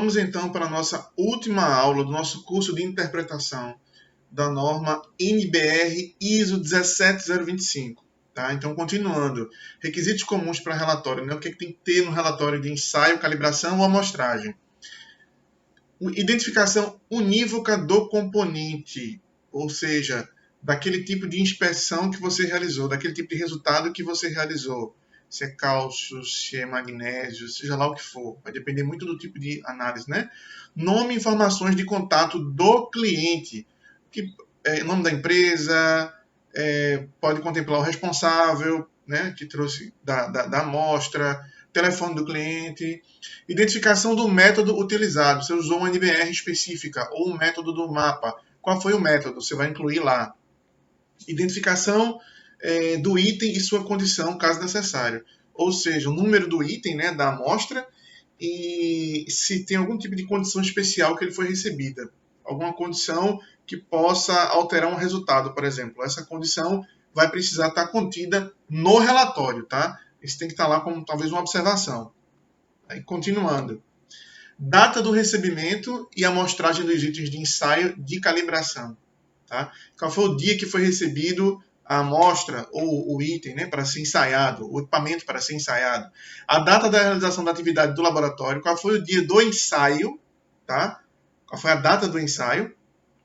Vamos então para a nossa última aula do nosso curso de interpretação da norma NBR ISO 17025. Tá? Então, continuando. Requisitos comuns para relatório. Né? O que, é que tem que ter no relatório de ensaio, calibração ou amostragem? Identificação unívoca do componente, ou seja, daquele tipo de inspeção que você realizou, daquele tipo de resultado que você realizou. Se é cálcio, se é magnésio, seja lá o que for. Vai depender muito do tipo de análise, né? Nome e informações de contato do cliente. Nome da empresa, pode contemplar o responsável, né, que trouxe da amostra, telefone do cliente, identificação do método utilizado. Você usou uma NBR específica ou um método do mapa. Qual foi o método? Você vai incluir lá. Identificação do item e sua condição, caso necessário. Ou seja, o número do item, né, da amostra e se tem algum tipo de condição especial que ele foi recebida. Alguma condição que possa alterar um resultado, por exemplo. Essa condição vai precisar estar contida no relatório, tá? Isso tem que estar lá como talvez uma observação. Aí, continuando. Data do recebimento e amostragem dos itens de ensaio de calibração. Tá? Qual foi o dia que foi recebido a amostra ou o item, né, para ser ensaiado, o equipamento para ser ensaiado. A data da realização da atividade do laboratório, qual foi o dia do ensaio, tá? Qual foi a data do ensaio,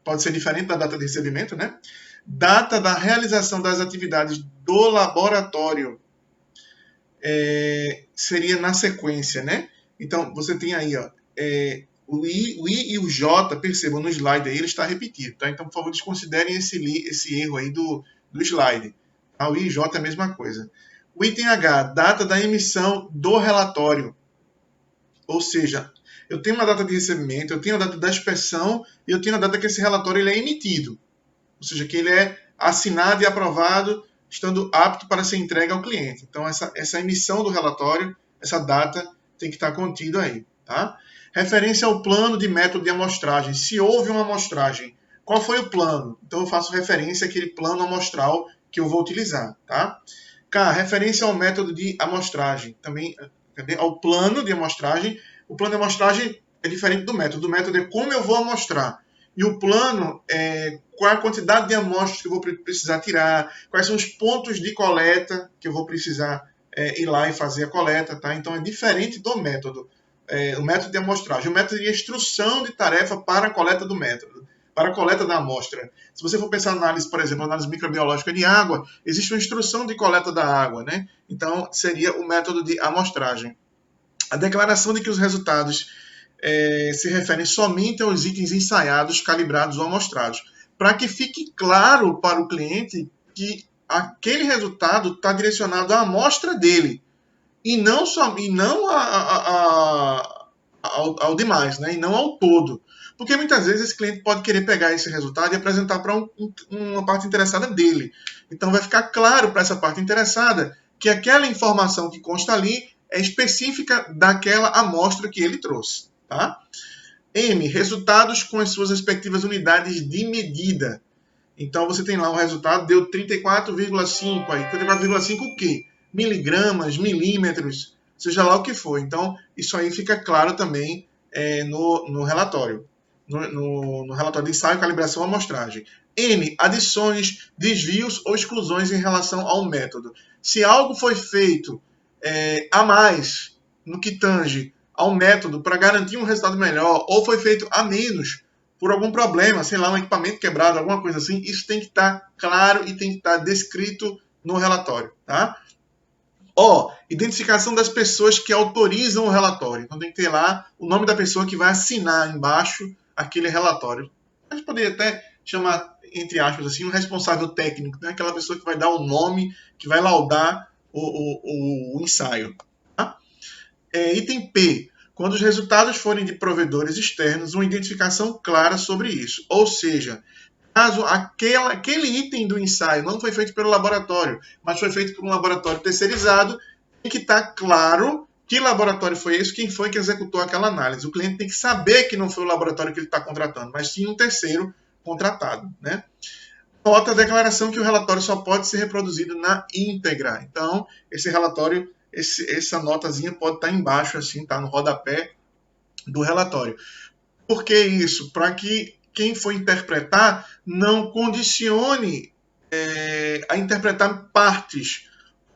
pode ser diferente da data de recebimento, né? Data da realização das atividades do laboratório, seria na sequência, né? Então, você tem aí, ó, o I e o J, percebam, no slide aí ele está repetido, tá? Então, por favor, desconsiderem esse erro aí do slide. Tá? O I e J é a mesma coisa. O item H, data da emissão do relatório. Ou seja, eu tenho uma data de recebimento, eu tenho a data da inspeção e eu tenho a data que esse relatório ele é emitido. Ou seja, que ele é assinado e aprovado, estando apto para ser entregue ao cliente. Então, essa emissão do relatório, essa data tem que estar contida aí. Tá? Referência ao plano de método de amostragem. Se houve uma amostragem, qual foi o plano? Então, eu faço referência àquele plano amostral que eu vou utilizar. Tá? K, referência ao método de amostragem. Também, ao plano de amostragem. O plano de amostragem é diferente do método. O método é como eu vou amostrar. E o plano é qual a quantidade de amostras que eu vou precisar tirar, quais são os pontos de coleta que eu vou precisar ir lá e fazer a coleta. Tá? Então, é diferente do método. O método de amostragem. O método de instrução de tarefa para a coleta do método, para a coleta da amostra. Se você for pensar na análise, por exemplo, análise microbiológica de água, existe uma instrução de coleta da água, né? Então, seria o método de amostragem. A declaração de que os resultados se referem somente aos itens ensaiados, calibrados ou amostrados, para que fique claro para o cliente que aquele resultado está direcionado à amostra dele e não ao demais, né? E não ao todo. Porque muitas vezes esse cliente pode querer pegar esse resultado e apresentar para uma parte interessada dele. Então vai ficar claro para essa parte interessada que aquela informação que consta ali é específica daquela amostra que ele trouxe. Tá? M, resultados com as suas respectivas unidades de medida. Então você tem lá o resultado, deu 34,5 aí. 34,5 o quê? Miligramas, milímetros, seja lá o que for. Então, isso aí fica claro também no relatório. No relatório de ensaio, calibração e amostragem. N, adições, desvios ou exclusões em relação ao método. Se algo foi feito a mais no que tange ao método para garantir um resultado melhor, ou foi feito a menos por algum problema, sei lá, um equipamento quebrado, alguma coisa assim, isso tem que estar claro e tem que estar descrito no relatório. Tá? Identificação das pessoas que autorizam o relatório. Então tem que ter lá o nome da pessoa que vai assinar embaixo aquele relatório. A gente poderia até chamar, entre aspas, assim, um responsável técnico, né? Aquela pessoa que vai dar o nome, que vai laudar o ensaio. Tá? Item P. Quando os resultados forem de provedores externos, uma identificação clara sobre isso. Ou seja, caso aquele item do ensaio não foi feito pelo laboratório, mas foi feito por um laboratório terceirizado, tem que estar claro que laboratório foi esse, quem foi que executou aquela análise. O cliente tem que saber que não foi o laboratório que ele está contratando, mas sim um terceiro contratado. Né? Nota a declaração que o relatório só pode ser reproduzido na íntegra. Então, esse relatório, essa notazinha pode estar embaixo, assim, tá no rodapé do relatório. Por que isso? Para que quem for interpretar não condicione a interpretar partes.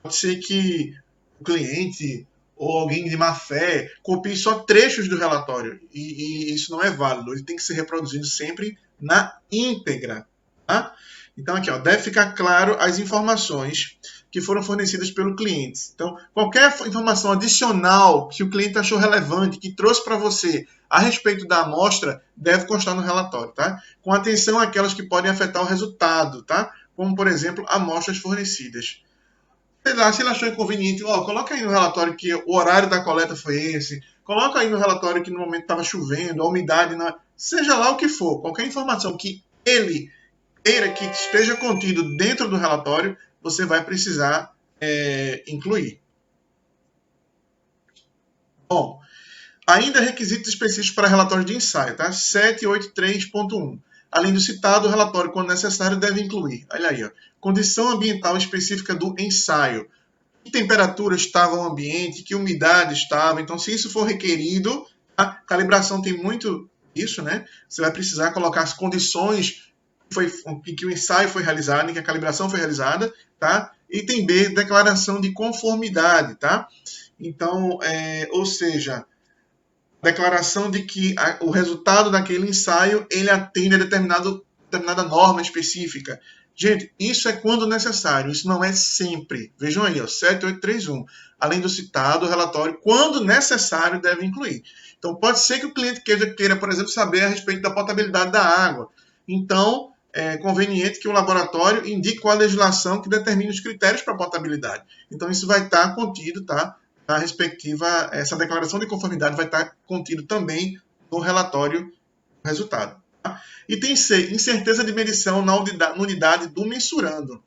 Pode ser que o cliente ou alguém de má fé copie só trechos do relatório. E isso não é válido. Ele tem que ser reproduzido sempre na íntegra. Tá? Então, aqui, ó, deve ficar claro as informações que foram fornecidas pelo cliente. Então, qualquer informação adicional que o cliente achou relevante, que trouxe para você a respeito da amostra, deve constar no relatório, tá? Com atenção àquelas que podem afetar o resultado, tá? Como, por exemplo, amostras fornecidas. Sei lá, se ele achou inconveniente, ó, coloca aí no relatório que o horário da coleta foi esse, coloca aí no relatório que no momento estava chovendo, a umidade, seja lá o que for, qualquer informação que ele queira que esteja contido dentro do relatório, você vai precisar incluir. Bom, ainda requisitos específicos para relatório de ensaio, tá? 783.1. Além do citado, o relatório, quando necessário, deve incluir, olha aí, ó, condição ambiental específica do ensaio, que temperatura estava o ambiente, que umidade estava. Então, se isso for requerido, a calibração tem muito isso, né? Você vai precisar colocar as condições em que o ensaio foi realizado, em que a calibração foi realizada, tá? Item B, declaração de conformidade, tá? Então, ou seja, declaração de que o resultado daquele ensaio ele atende a determinada norma específica. Gente, isso é quando necessário, isso não é sempre. Vejam aí, ó, 7831. Além do citado, o relatório, quando necessário, deve incluir. Então, pode ser que o cliente queira, por exemplo, saber a respeito da potabilidade da água. Então, é conveniente que o laboratório indique qual a legislação que determine os critérios para a potabilidade. Então, isso vai estar contido, tá? A respectiva, essa declaração de conformidade vai estar contido também no relatório do resultado. Tá? Item C, incerteza de medição na unidade do mensurando.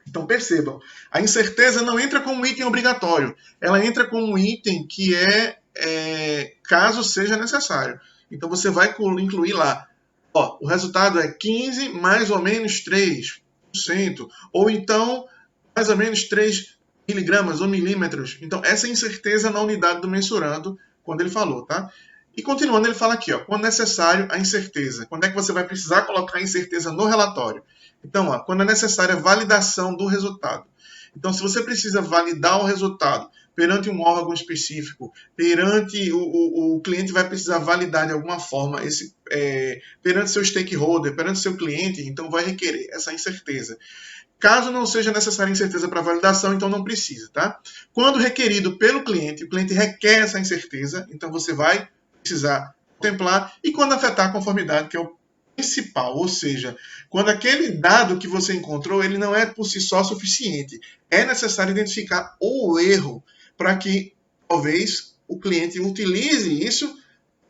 Então percebam, a incerteza não entra como item obrigatório, ela entra como um item que caso seja necessário. Então você vai incluir lá, ó, o resultado é 15 mais ou menos 3%, ou então mais ou menos 3 miligramas ou milímetros. Então, essa incerteza na unidade do mensurando, quando ele falou, tá? E continuando, ele fala aqui, ó, quando necessário, a incerteza. Quando é que você vai precisar colocar a incerteza no relatório? Então, ó, quando é necessária a validação do resultado. Então, se você precisa validar o resultado perante um órgão específico, perante o cliente vai precisar validar de alguma forma, perante seu stakeholder, perante seu cliente, então vai requerer essa incerteza. Caso não seja necessária incerteza para validação, então não precisa, tá? Quando requerido pelo cliente, o cliente requer essa incerteza, então você vai precisar contemplar, e quando afetar a conformidade, que é o principal, ou seja, quando aquele dado que você encontrou, ele não é por si só suficiente, é necessário identificar o erro para que talvez o cliente utilize isso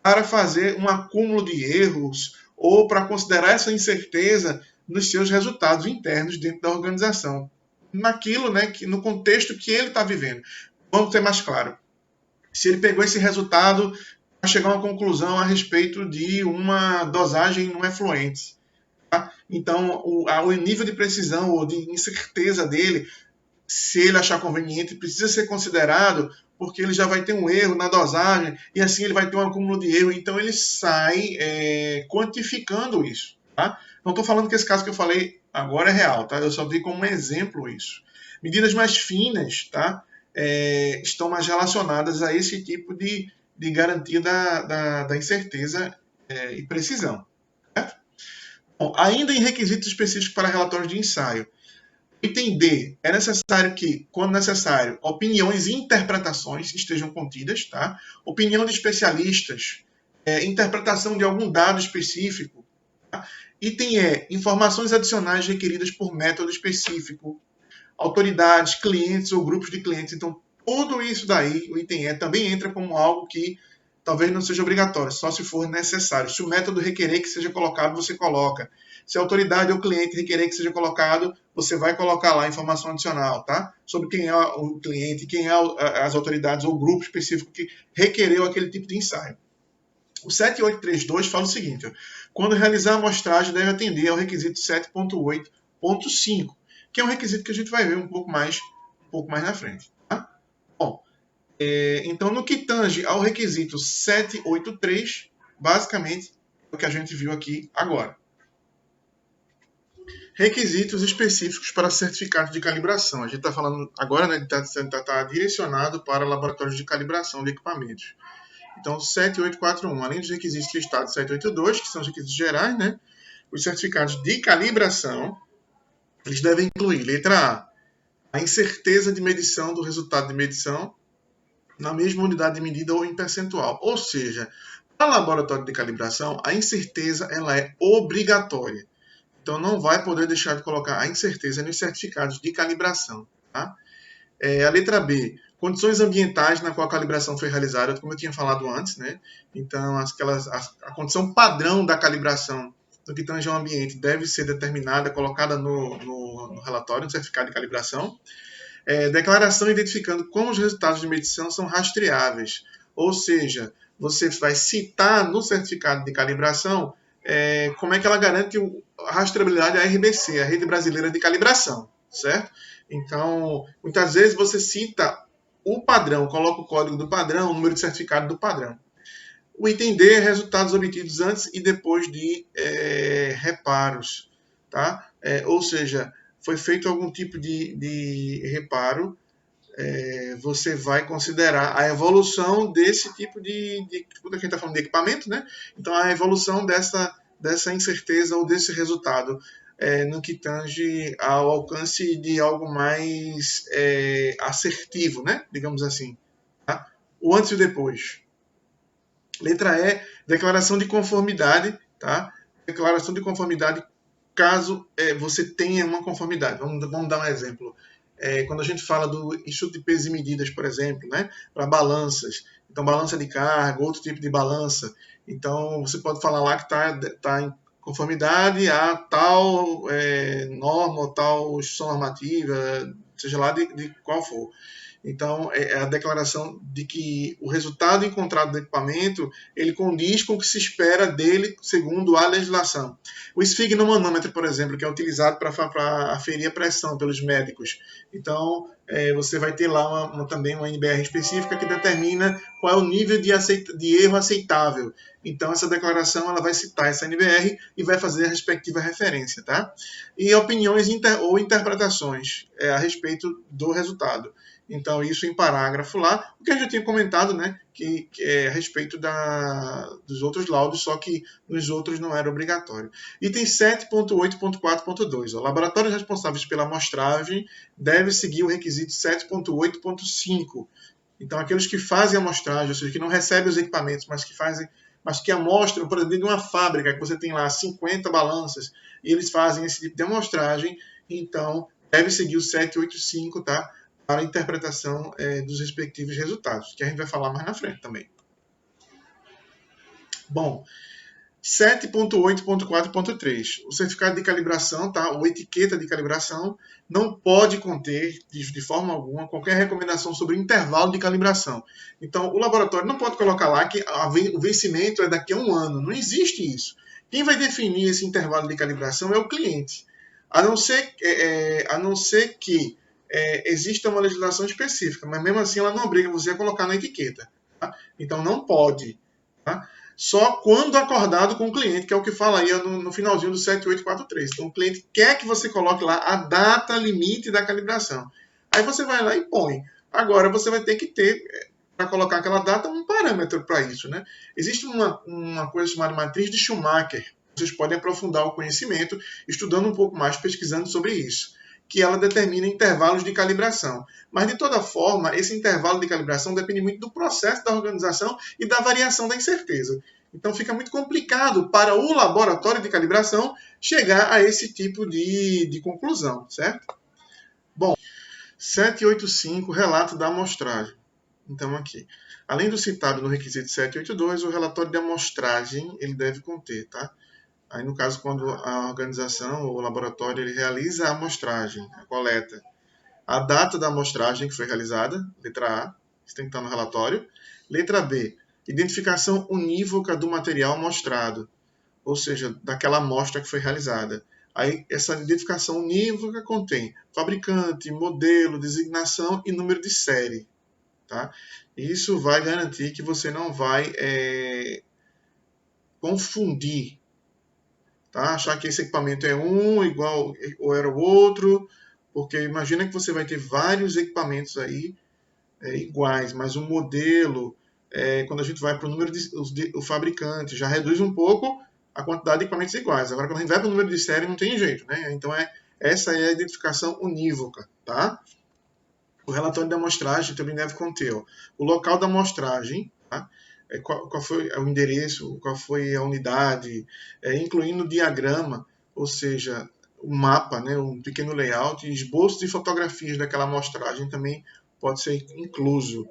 para fazer um acúmulo de erros ou para considerar essa incerteza nos seus resultados internos dentro da organização, naquilo, né, no contexto que ele está vivendo. Vamos ter mais claro. Se ele pegou esse resultado para chegar a uma conclusão a respeito de uma dosagem não efluente, tá? Então, o nível de precisão ou de incerteza dele, se ele achar conveniente, precisa ser considerado, porque ele já vai ter um erro na dosagem e assim ele vai ter um acúmulo de erro. Então ele sai quantificando isso. Tá? Não estou falando que esse caso que eu falei agora é real, tá? Eu só dei como um exemplo isso. Medidas mais finas, tá? Estão mais relacionadas a esse tipo de garantia da incerteza e precisão. Certo? Bom, ainda em requisitos específicos para relatórios de ensaio. Item D, é necessário que, quando necessário, opiniões e interpretações estejam contidas, tá? Opinião de especialistas, interpretação de algum dado específico. Tá? Item E, informações adicionais requeridas por método específico, autoridades, clientes ou grupos de clientes. Então, tudo isso daí, o item E, também entra como algo que talvez não seja obrigatório, só se for necessário. Se o método requerer que seja colocado, você coloca. Se a autoridade ou cliente requerer que seja colocado, você vai colocar lá informação adicional, tá? Sobre quem é o cliente, quem é as autoridades ou grupo específico que requereu aquele tipo de ensaio. O 7832 fala o seguinte, ó, quando realizar a amostragem deve atender ao requisito 7.8.5, que é um requisito que a gente vai ver um pouco mais na frente. Tá? Bom, Então, no que tange ao requisito 783, basicamente é o que a gente viu aqui agora. Requisitos específicos para certificados de calibração. A gente está falando agora, né, está direcionado para laboratórios de calibração de equipamentos. Então, 7841, além dos requisitos listados 782, que são os requisitos gerais, né, os certificados de calibração, eles devem incluir, letra A incerteza de medição do resultado de medição na mesma unidade de medida ou em percentual. Ou seja, para laboratório de calibração, a incerteza ela é obrigatória. Então, não vai poder deixar de colocar a incerteza nos certificados de calibração. Tá? A letra B, condições ambientais na qual a calibração foi realizada, como eu tinha falado antes, né? Então, a condição padrão da calibração no que tange ao ambiente deve ser determinada, colocada no relatório, no certificado de calibração. Declaração identificando como os resultados de medição são rastreáveis, ou seja, você vai citar no certificado de calibração como é que ela garante a rastreabilidade da RBC, a Rede Brasileira de Calibração, certo? Então, muitas vezes você cita o padrão, coloca o código do padrão, o número de certificado do padrão. O item D é resultados obtidos antes e depois de reparos, tá? Ou seja, foi feito algum tipo de reparo, você vai considerar a evolução desse tipo quando a gente está falando de equipamento, né? Então, a evolução dessa incerteza ou desse resultado no que tange ao alcance de algo mais assertivo, né? Digamos assim. Tá? O antes e o depois. Letra E, declaração de conformidade, tá? Declaração de conformidade caso você tenha uma conformidade. Vamos dar um exemplo. Quando a gente fala do Instituto de Pesos e Medidas, por exemplo, né, para balanças, então balança de carga, outro tipo de balança, então você pode falar lá que está em conformidade a tal norma ou tal instituição normativa, seja lá de qual for. Então, é a declaração de que o resultado encontrado do equipamento, ele condiz com o que se espera dele segundo a legislação. O esfigmomanômetro, por exemplo, que é utilizado para aferir a pressão pelos médicos. Então, você vai ter lá também uma NBR específica que determina qual é o nível de erro aceitável. Então, essa declaração ela vai citar essa NBR e vai fazer a respectiva referência. Tá? E opiniões ou interpretações a respeito do resultado. Então, isso em parágrafo lá, o que eu já tinha comentado, né, que é a respeito dos outros laudos, só que nos outros não era obrigatório. Item 7.8.4.2. Laboratórios responsáveis pela amostragem devem seguir o requisito 7.8.5. Então, aqueles que fazem a amostragem, ou seja, que não recebem os equipamentos, mas que amostram, por exemplo, de uma fábrica, que você tem lá 50 balanças, e eles fazem esse tipo de amostragem, então, deve seguir o 785, tá? Para a interpretação dos respectivos resultados, que a gente vai falar mais na frente também. Bom, 7.8.4.3. O certificado de calibração, tá? Ou etiqueta de calibração, não pode conter, de forma alguma, qualquer recomendação sobre intervalo de calibração. Então, o laboratório não pode colocar lá que o vencimento é daqui a um ano. Não existe isso. Quem vai definir esse intervalo de calibração é o cliente. A não ser que exista uma legislação específica, mas mesmo assim ela não obriga você a colocar na etiqueta. Tá? Então, não pode. Tá? Só quando acordado com o cliente, que é o que fala aí no finalzinho do 7843. Então, o cliente quer que você coloque lá a data limite da calibração. Aí você vai lá e põe. Agora, você vai ter que ter, para colocar aquela data, um parâmetro para isso. Né? Existe uma coisa chamada matriz de Schumacher. Vocês podem aprofundar o conhecimento estudando um pouco mais, pesquisando sobre isso, que ela determina intervalos de calibração. Mas, de toda forma, esse intervalo de calibração depende muito do processo da organização e da variação da incerteza. Então, fica muito complicado para o laboratório de calibração chegar a esse tipo de conclusão, certo? Bom, 785, relato da amostragem. Então, aqui. Além do citado no requisito 782, o relatório de amostragem ele deve conter, tá? Aí, no caso, quando a organização ou o laboratório ele realiza a amostragem, a coleta, a data da amostragem que foi realizada, letra A, isso tem que estar no relatório. Letra B, identificação unívoca do material amostrado, ou seja, daquela amostra que foi realizada. Aí, essa identificação unívoca contém fabricante, modelo, designação e número de série. tá? Isso vai garantir que você não vai confundir, tá? Achar que esse equipamento é um igual ou era o outro, porque imagina que você vai ter vários equipamentos aí iguais, mas o modelo, quando a gente vai para o número o fabricante, já reduz um pouco a quantidade de equipamentos iguais. Agora, quando a gente vai para o número de série, não tem jeito, né? Então, essa é a identificação unívoca, tá? O relatório da amostragem também deve conter o local da amostragem, tá? Qual foi o endereço, qual foi a unidade, incluindo o diagrama, ou seja, o mapa, né, um pequeno layout, esboços e fotografias daquela amostragem também pode ser incluso.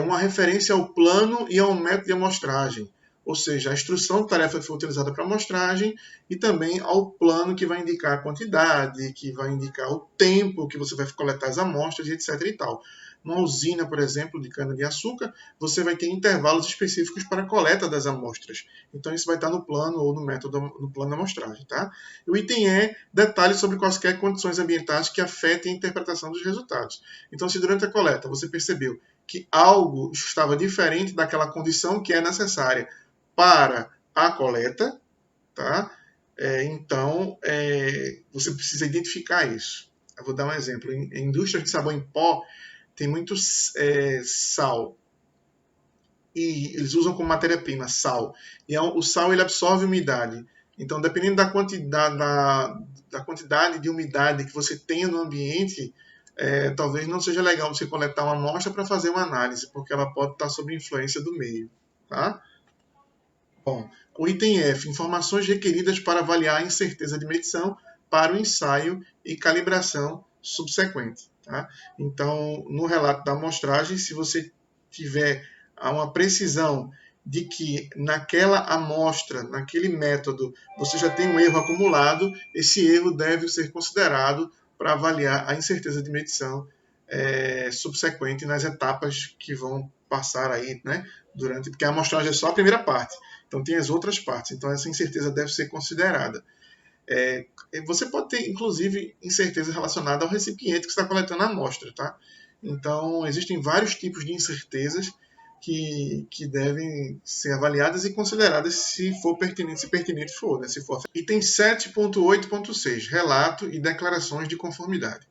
Uma referência ao plano e ao método de amostragem, ou seja, a instrução de tarefa que foi utilizada para a amostragem e também ao plano que vai indicar a quantidade, que vai indicar o tempo que você vai coletar as amostras, etc. e tal. Uma usina, por exemplo, de cana-de-açúcar, você vai ter intervalos específicos para a coleta das amostras. Então, isso vai estar no plano ou no método, no plano da amostragem. Tá? E o item detalhes sobre quaisquer condições ambientais que afetem a interpretação dos resultados. Então, se durante a coleta você percebeu que algo estava diferente daquela condição que é necessária para a coleta, tá? Então, você precisa identificar isso. Eu vou dar um exemplo. Em indústria de sabão em pó, tem muito sal. E eles usam como matéria-prima sal. E o sal ele absorve umidade. Então, dependendo da quantidade de umidade que você tenha no ambiente, talvez não seja legal você coletar uma amostra para fazer uma análise, porque ela pode estar sob influência do meio. Tá? Bom, o item F, informações requeridas para avaliar a incerteza de medição para o ensaio e calibração subsequente. Tá? Então, no relato da amostragem, se você tiver uma precisão de que naquela amostra, naquele método, você já tem um erro acumulado, esse erro deve ser considerado para avaliar a incerteza de medição subsequente nas etapas que vão passar aí, né? Porque a amostragem é só a primeira parte. Então tem as outras partes. Então essa incerteza deve ser considerada. Você pode ter, inclusive, incerteza relacionada ao recipiente que está coletando a amostra, tá? Então existem vários tipos de incertezas que devem ser avaliadas e consideradas se for pertinente, se pertinente for, né? Se for. Item 7.8.6, relato e declarações de conformidade.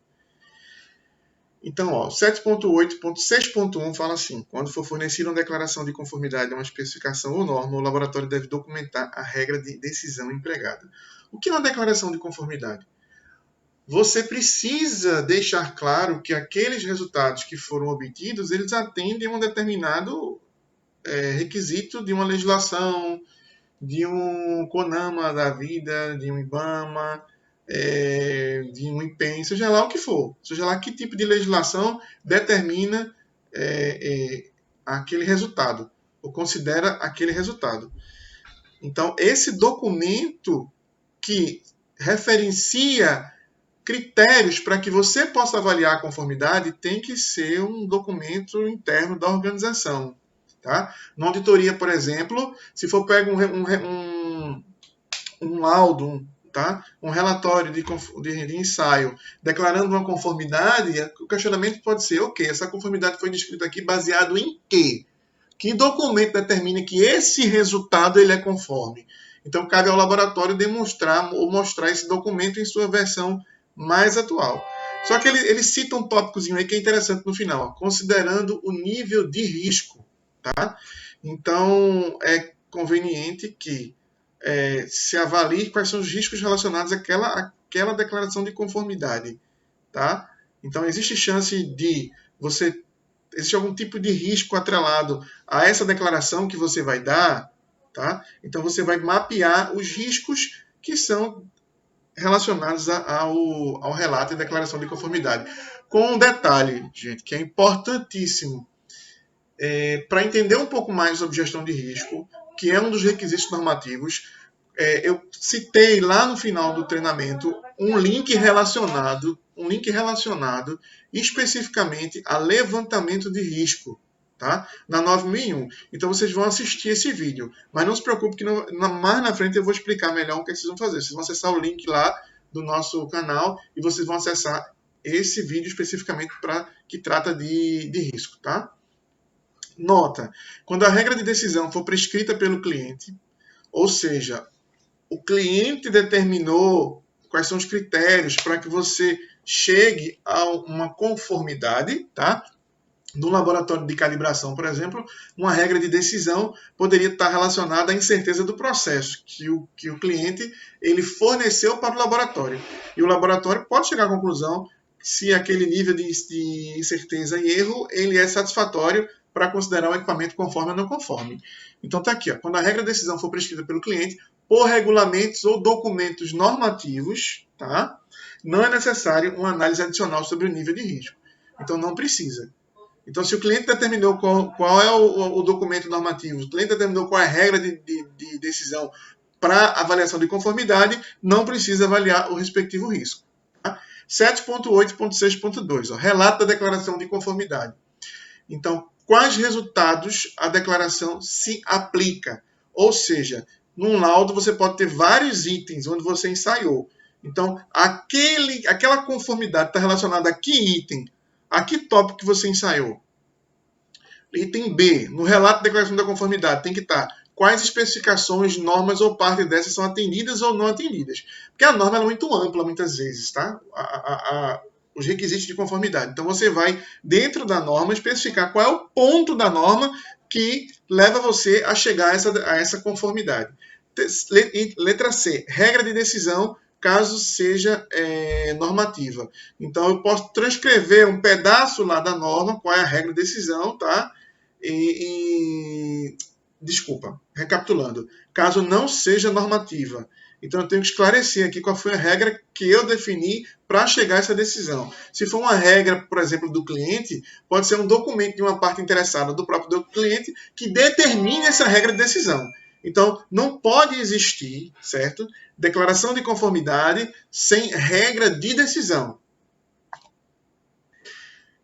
Então, 7.8.6.1 fala assim: quando for fornecida uma declaração de conformidade a uma especificação ou norma, o laboratório deve documentar a regra de decisão empregada. O que é uma declaração de conformidade? Você precisa deixar claro que aqueles resultados que foram obtidos, eles atendem a um determinado requisito de uma legislação, de um CONAMA da vida, de um IBAMA, de um IPEM, seja lá o que for, seja lá que tipo de legislação determina aquele resultado, ou considera aquele resultado. Então, esse documento que referencia critérios para que você possa avaliar a conformidade tem que ser um documento interno da organização. Tá? Na auditoria, por exemplo, se for pego um laudo, tá? Um relatório de ensaio declarando uma conformidade, o questionamento pode ser, ok, essa conformidade foi descrita aqui baseado em quê? Que documento determina que esse resultado ele é conforme? Então, cabe ao laboratório demonstrar ou mostrar esse documento em sua versão mais atual. Só que ele cita um tópicozinho aí que é interessante no final, considerando o nível de risco. Tá? Então, é conveniente que se avalie quais são os riscos relacionados àquela declaração de conformidade. Tá? Então, existe chance de existe algum tipo de risco atrelado a essa declaração que você vai dar. Tá? Então, você vai mapear os riscos que são relacionados ao relato e declaração de conformidade. Com um detalhe, gente, que é importantíssimo. Para entender um pouco mais sobre gestão de risco, que é um dos requisitos normativos, eu citei lá no final do treinamento um link relacionado especificamente a levantamento de risco, tá? Na 9001. Então vocês vão assistir esse vídeo, mas não se preocupe que mais na frente eu vou explicar melhor o que vocês vão fazer. Vocês vão acessar o link lá do nosso canal e vocês vão acessar esse vídeo especificamente que trata de risco, tá? Nota, quando a regra de decisão for prescrita pelo cliente, ou seja, o cliente determinou quais são os critérios para que você chegue a uma conformidade, tá? No laboratório de calibração, por exemplo, uma regra de decisão poderia estar relacionada à incerteza do processo que o cliente ele forneceu para o laboratório. E o laboratório pode chegar à conclusão se aquele nível de incerteza e erro ele é satisfatório para considerar o equipamento conforme ou não conforme. Então está aqui, ó, quando a regra de decisão for prescrita pelo cliente por regulamentos ou documentos normativos, tá? Não é necessário uma análise adicional sobre o nível de risco. Então não precisa. Então, se o cliente determinou qual é o documento normativo, o cliente determinou qual é a regra de decisão para avaliação de conformidade, não precisa avaliar o respectivo risco. Tá? 7.8.6.2, relato da declaração de conformidade. Então, quais resultados a declaração se aplica? Ou seja, num laudo você pode ter vários itens onde você ensaiou. Então, aquela conformidade está relacionada a que item? A que tópico que você ensaiou? Item B, no relato de declaração da conformidade, tem que estar quais especificações, normas ou parte dessas são atendidas ou não atendidas. Porque a norma é muito ampla, muitas vezes, tá? Os requisitos de conformidade. Então, você vai, dentro da norma, especificar qual é o ponto da norma que leva você a chegar a essa conformidade. Letra C, regra de decisão, caso seja normativa. Então, eu posso transcrever um pedaço lá da norma, qual é a regra de decisão, tá? Desculpa, recapitulando. Caso não seja normativa. Então, eu tenho que esclarecer aqui qual foi a regra que eu defini para chegar a essa decisão. Se for uma regra, por exemplo, do cliente, pode ser um documento de uma parte interessada do próprio cliente que determine essa regra de decisão. Então, não pode existir, certo? Declaração de conformidade sem regra de decisão.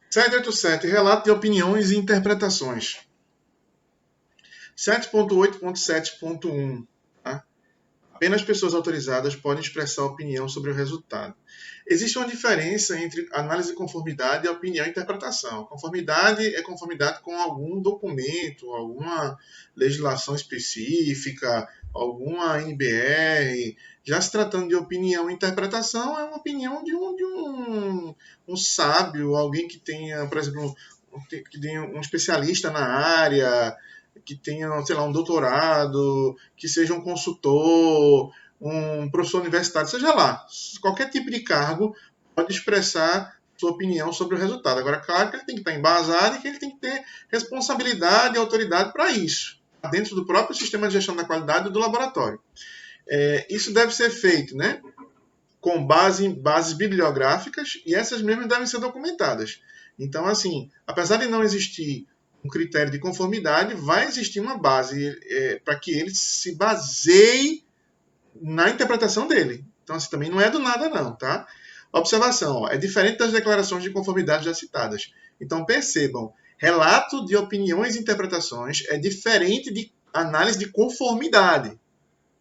787, relato de opiniões e interpretações. 7.8.7.1. Tá? Apenas pessoas autorizadas podem expressar opinião sobre o resultado. Existe uma diferença entre análise de conformidade e opinião e interpretação. Conformidade é conformidade com algum documento, alguma legislação específica, alguma NBR. Já se tratando de opinião e interpretação, é uma opinião de um sábio, alguém que tenha, por exemplo, que tenha um especialista na área, que tenha, sei lá, um doutorado, que seja um consultor, um professor universitário, seja lá, qualquer tipo de cargo pode expressar sua opinião sobre o resultado. Agora, claro que ele tem que estar embasado e que ele tem que ter responsabilidade e autoridade para isso, dentro do próprio sistema de gestão da qualidade do laboratório. Isso deve ser feito, né, com base em bases bibliográficas, e essas mesmas devem ser documentadas. Então, assim, apesar de não existir um critério de conformidade, vai existir uma base para que ele se baseie na interpretação dele. Então, assim, também não é do nada, não, tá? Observação, é diferente das declarações de conformidade já citadas. Então, percebam, relato de opiniões e interpretações é diferente de análise de conformidade,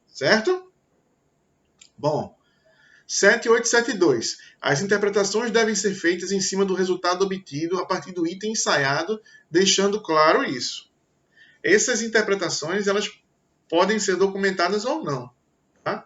certo? Bom, 7872. As interpretações devem ser feitas em cima do resultado obtido a partir do item ensaiado, deixando claro isso. Essas interpretações elas podem ser documentadas ou não. Tá?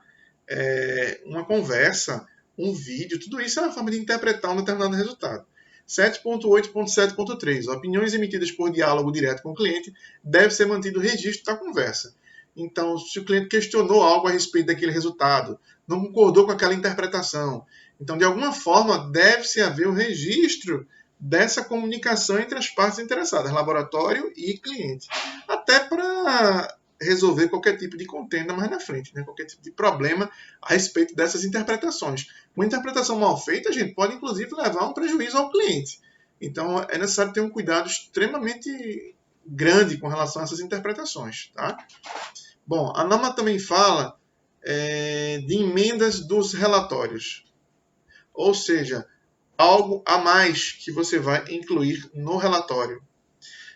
Uma conversa, um vídeo, tudo isso é uma forma de interpretar um determinado resultado. 7.8.7.3. Opiniões emitidas por diálogo direto com o cliente deve ser mantido o registro da conversa. Então, se o cliente questionou algo a respeito daquele resultado, não concordou com aquela interpretação, então, de alguma forma, deve-se haver o registro dessa comunicação entre as partes interessadas, laboratório e cliente, até para resolver qualquer tipo de contenda mais na frente, né? Qualquer tipo de problema a respeito dessas interpretações. Uma interpretação mal feita, gente, pode inclusive levar a um prejuízo ao cliente. Então, é necessário ter um cuidado extremamente grande com relação a essas interpretações, tá? Bom, a norma também fala de emendas dos relatórios, ou seja, algo a mais que você vai incluir no relatório.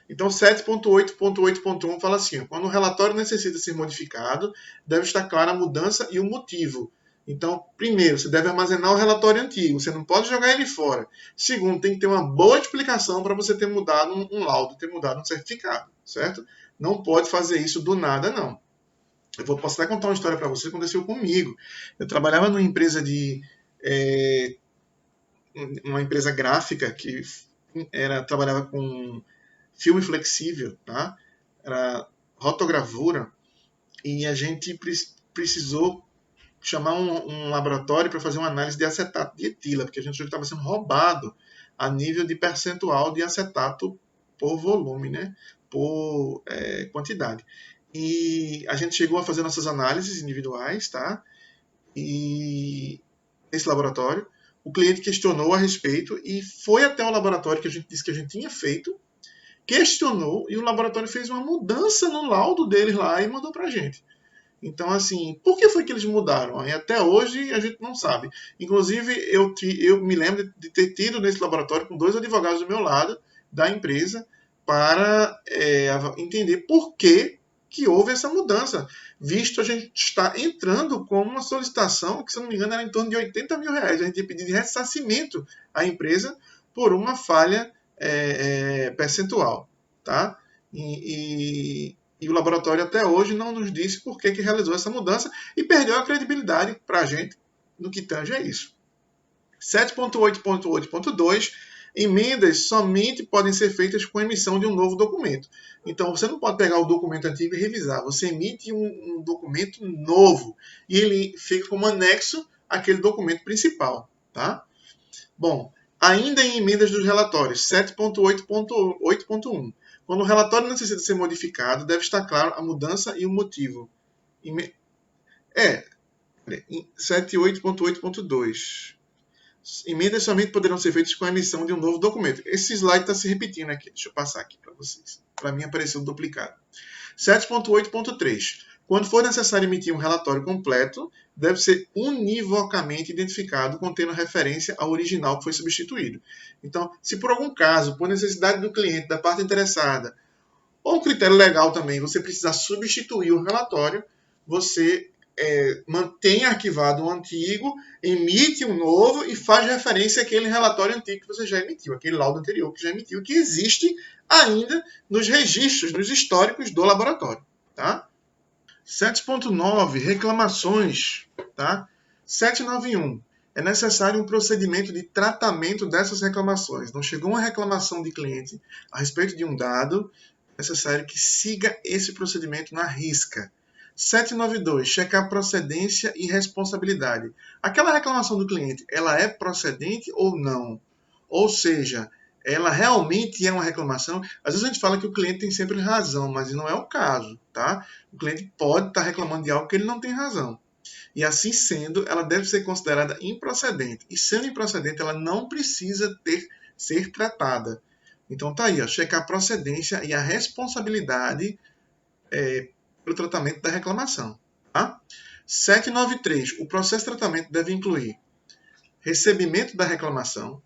Então, 7.8.8.1 fala assim, quando o relatório necessita ser modificado, deve estar clara a mudança e o motivo. Então, primeiro, você deve armazenar o relatório antigo, você não pode jogar ele fora. Segundo, tem que ter uma boa explicação para você ter mudado um laudo, ter mudado um certificado, certo? Não pode fazer isso do nada, não. Posso até contar uma história para você que aconteceu comigo. Eu trabalhava numa empresa uma empresa gráfica que trabalhava com filme flexível, tá? Era rotogravura, e a gente precisou chamar um laboratório para fazer uma análise de acetato de etila, porque a gente estava sendo roubado a nível de percentual de acetato por volume, né? Por quantidade. E a gente chegou a fazer nossas análises individuais, tá? E esse laboratório, o cliente questionou a respeito e foi até o laboratório que a gente disse que a gente tinha feito, questionou, e o laboratório fez uma mudança no laudo deles lá e mandou para a gente. Então, assim, por que foi que eles mudaram? E até hoje a gente não sabe. Inclusive, eu me lembro de ter tido nesse laboratório com 2 advogados do meu lado, da empresa, para entender por que houve essa mudança. Visto a gente está entrando com uma solicitação, que se não me engano era em torno de R$80 mil. A gente ia pedir de ressarcimento à empresa por uma falha percentual. Tá? E o laboratório até hoje não nos disse por que realizou essa mudança e perdeu a credibilidade para a gente no que tange a isso. 7.8.8.2, emendas somente podem ser feitas com a emissão de um novo documento. Então, você não pode pegar o documento antigo e revisar. Você emite um documento novo e ele fica como anexo àquele documento principal. Tá? Bom, ainda em emendas dos relatórios, 7.8.8.1. Quando o relatório necessita ser modificado, deve estar claro a mudança e o motivo. 7.8.8.2. Emendas somente poderão ser feitas com a emissão de um novo documento. Esse slide está se repetindo aqui. Deixa eu passar aqui para vocês. Para mim apareceu duplicado. 7.8.3. Quando for necessário emitir um relatório completo, deve ser univocamente identificado, contendo referência ao original que foi substituído. Então, se por algum caso, por necessidade do cliente, da parte interessada, ou um critério legal também, você precisar substituir o relatório, você mantém arquivado o antigo, emite um novo e faz referência àquele relatório antigo que você já emitiu, aquele laudo anterior que já emitiu, que existe ainda nos registros, nos históricos do laboratório. Tá? 7.9, reclamações. Tá? 791. É necessário um procedimento de tratamento dessas reclamações. Não chegou uma reclamação de cliente a respeito de um dado, é necessário que siga esse procedimento na risca. 792. Checar procedência e responsabilidade. Aquela reclamação do cliente, ela é procedente ou não? Ou seja, ela realmente é uma reclamação? Às vezes a gente fala que o cliente tem sempre razão, mas não é o caso, tá? O cliente pode estar reclamando de algo que ele não tem razão. E assim sendo, ela deve ser considerada improcedente. E sendo improcedente, ela não precisa ser tratada. Então tá aí, ó, checar a procedência e a responsabilidade pelo tratamento da reclamação. Tá? 793. O processo de tratamento deve incluir recebimento da reclamação,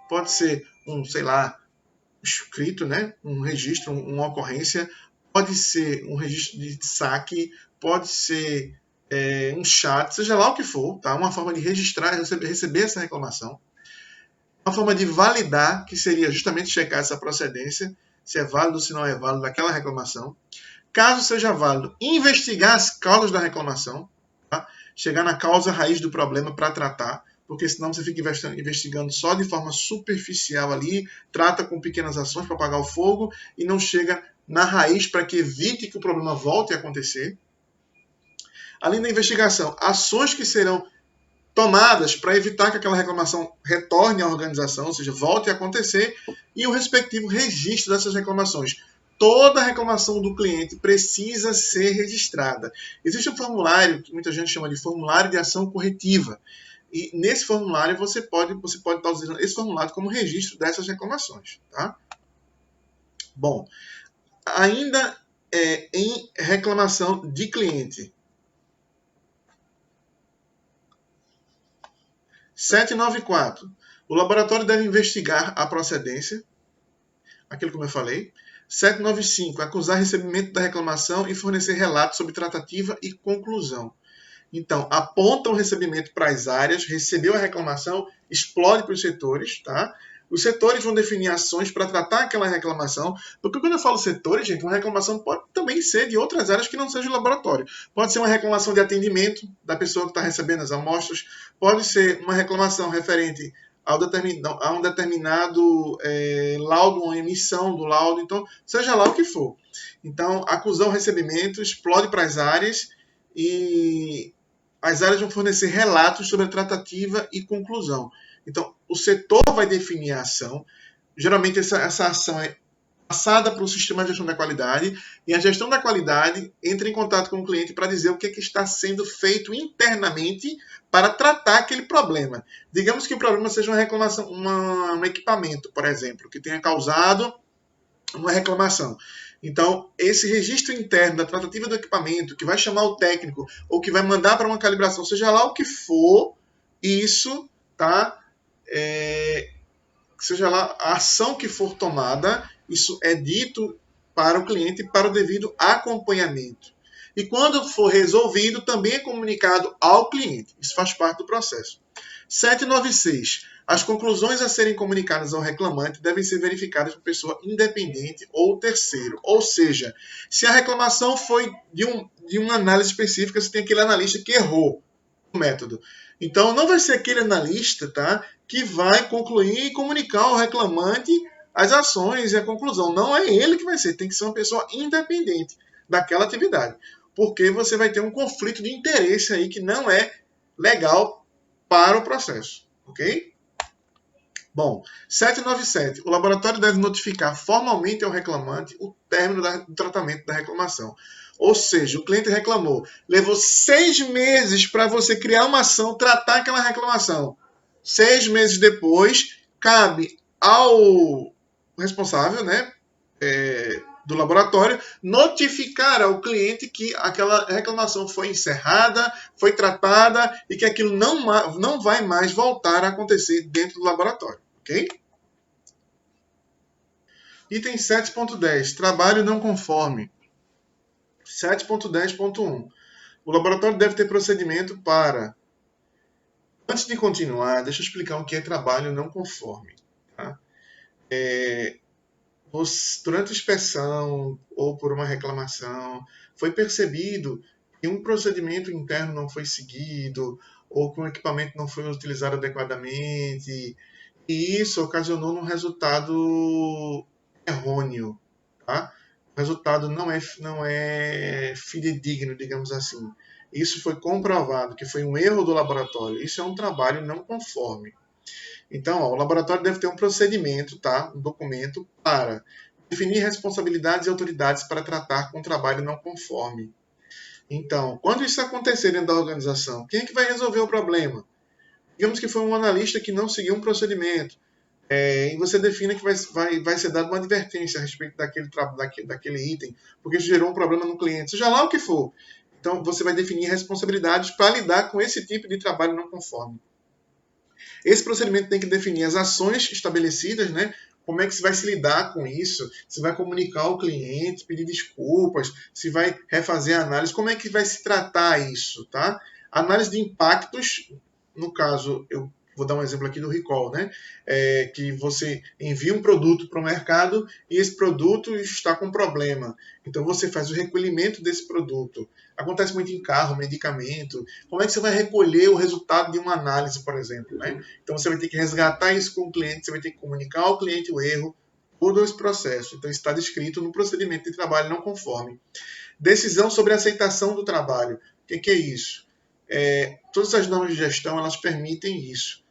pode ser escrito, né? Um registro, uma ocorrência, pode ser um registro de saque, pode ser um chat, seja lá o que for, tá? Uma forma de registrar, receber essa reclamação. Uma forma de validar, que seria justamente checar essa procedência, se é válido ou se não é válido aquela reclamação. Caso seja válido, investigar as causas da reclamação, tá? Chegar na causa raiz do problema para tratar, porque senão você fica investigando só de forma superficial ali, trata com pequenas ações para apagar o fogo e não chega na raiz para que evite que o problema volte a acontecer. Além da investigação, ações que serão tomadas para evitar que aquela reclamação retorne à organização, ou seja, volte a acontecer, e o respectivo registro dessas reclamações. Toda reclamação do cliente precisa ser registrada. Existe um formulário que muita gente chama de formulário de ação corretiva. E nesse formulário você pode estar usando esse formulário como registro dessas reclamações. Tá? Bom, ainda em reclamação de cliente. 794. O laboratório deve investigar a procedência, aquilo como eu falei. 795. Acusar recebimento da reclamação e fornecer relatos sobre tratativa e conclusão. Então, aponta o recebimento para as áreas, recebeu a reclamação, explode para os setores, tá? Os setores vão definir ações para tratar aquela reclamação, porque quando eu falo setores, gente, uma reclamação pode também ser de outras áreas que não seja o laboratório. Pode ser uma reclamação de atendimento da pessoa que está recebendo as amostras, pode ser uma reclamação referente a um determinado laudo, uma emissão do laudo, então, seja lá o que for. Então, acusão, recebimento, explode para as áreas e as áreas vão fornecer relatos sobre a tratativa e conclusão. Então, o setor vai definir a ação. Geralmente, essa ação é passada para o sistema de gestão da qualidade e a gestão da qualidade entra em contato com o cliente para dizer o que está sendo feito internamente para tratar aquele problema. Digamos que o problema seja uma reclamação, um equipamento, por exemplo, que tenha causado uma reclamação. Então, esse registro interno da tratativa do equipamento, que vai chamar o técnico ou que vai mandar para uma calibração, seja lá o que for, isso, tá? Seja lá a ação que for tomada, isso é dito para o cliente para o devido acompanhamento. E quando for resolvido, também é comunicado ao cliente. Isso faz parte do processo. 796. As conclusões a serem comunicadas ao reclamante devem ser verificadas por pessoa independente ou terceiro. Ou seja, se a reclamação foi de uma análise específica, você tem aquele analista que errou o método. Então, não vai ser aquele analista, tá, que vai concluir e comunicar ao reclamante as ações e a conclusão. Não é ele que vai ser, tem que ser uma pessoa independente daquela atividade. Porque você vai ter um conflito de interesse aí que não é legal para o processo, ok? Bom, 797. O laboratório deve notificar formalmente ao reclamante o término do tratamento da reclamação. Ou seja, o cliente reclamou. Levou 6 meses para você criar uma ação, tratar aquela reclamação. 6 meses depois, cabe ao responsável, né, do laboratório, notificar ao cliente que aquela reclamação foi encerrada, foi tratada e que aquilo não vai mais voltar a acontecer dentro do laboratório. Ok? Item 7.10. Trabalho não conforme. 7.10.1. O laboratório deve ter procedimento para... Antes de continuar, deixa eu explicar o que é trabalho não conforme. Tá? Durante a inspeção ou por uma reclamação, foi percebido que um procedimento interno não foi seguido ou que um equipamento não foi utilizado adequadamente, e isso ocasionou um resultado errôneo, tá? O resultado não é fidedigno, digamos assim. Isso foi comprovado que foi um erro do laboratório. Isso é um trabalho não conforme. Então, o laboratório deve ter um procedimento, tá? Um documento para definir responsabilidades e autoridades para tratar com trabalho não conforme. Então, quando isso acontecer dentro da organização, quem é que vai resolver o problema? Digamos que foi um analista que não seguiu um procedimento. E você define que vai ser dada uma advertência a respeito daquele item, porque isso gerou um problema no cliente, seja lá o que for. Então, você vai definir responsabilidades para lidar com esse tipo de trabalho não conforme. Esse procedimento tem que definir as ações estabelecidas, né? Como é que se vai se lidar com isso? Se vai comunicar ao cliente, pedir desculpas, se vai refazer a análise, como é que vai se tratar isso, tá? Análise de impactos, no caso, eu vou dar um exemplo aqui do recall, né? Que você envia um produto para o mercado e esse produto está com problema. Então você faz o recolhimento desse produto. Acontece muito em carro, medicamento. Como é que você vai recolher o resultado de uma análise, por exemplo, né? Então você vai ter que resgatar isso com o cliente, você vai ter que comunicar ao cliente o erro, todo esse processo. Então isso está descrito no procedimento de trabalho não conforme. Decisão sobre a aceitação do trabalho. O que é isso? Todas as normas de gestão elas permitem isso.